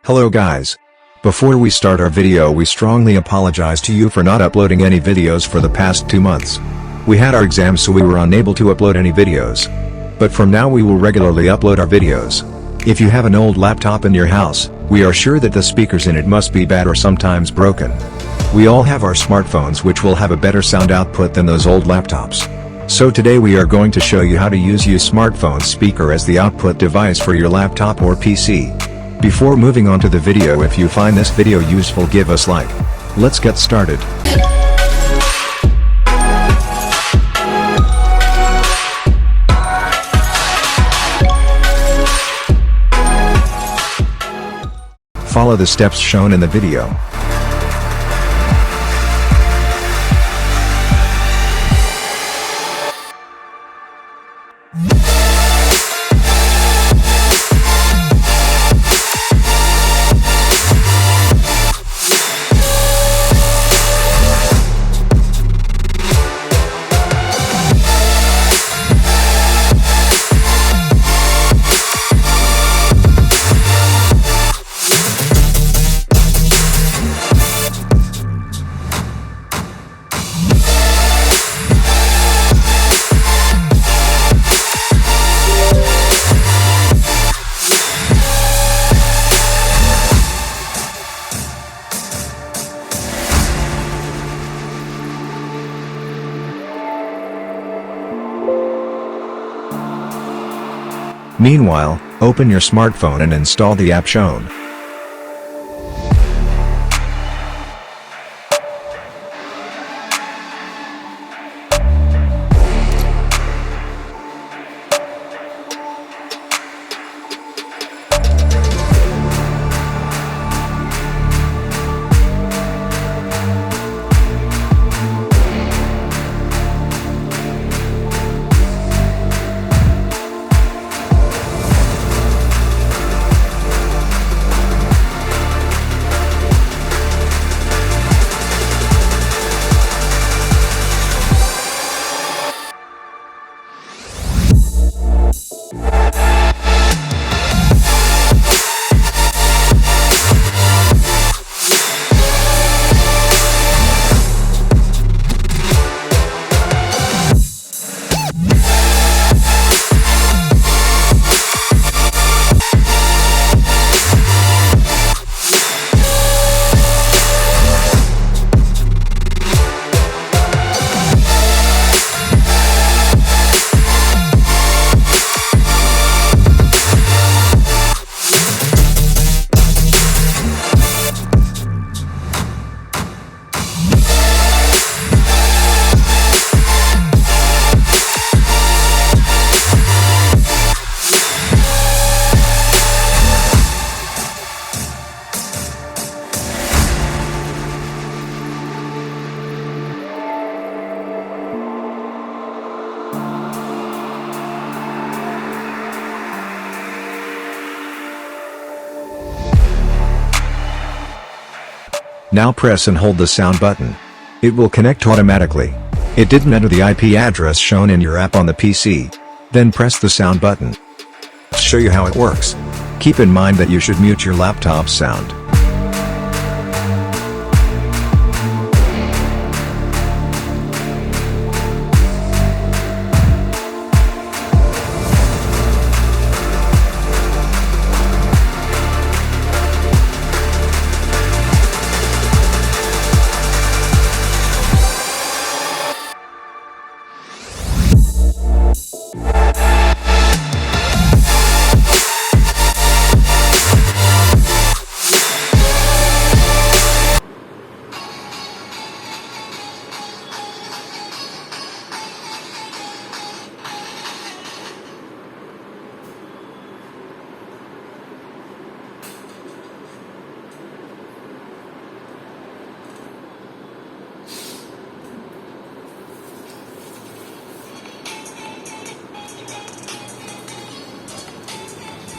Hello guys. Before we start our video, we strongly apologize to you for not uploading any videos for the past 2 months. We had our exams, so we were unable to upload any videos. But from now we will regularly upload our videos. If you have an old laptop in your house, we are sure that the speakers in it must be bad or sometimes broken. We all have our smartphones which will have a better sound output than those old laptops. So today we are going to show you how to use your smartphone speaker as the output device for your laptop or PC. Before moving on to the video, if you find this video useful, give us like. Let's get started. Follow the steps shown in the video. Meanwhile, open your smartphone and install the app shown. Now press and hold the sound button. It will connect automatically. It didn't enter the IP address shown in your app on the PC. Then press the sound button. I'll show you how it works. Keep in mind that you should mute your laptop's sound.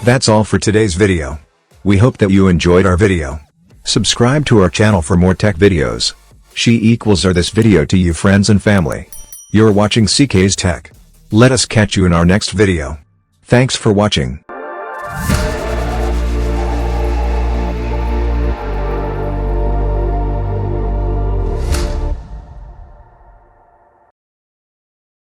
That's all for today's video. We hope that you enjoyed our video. Subscribe to our channel for more tech videos. Share this video to you friends and family. You're watching CK's Tech. Let us catch you in our next video. Thanks for watching.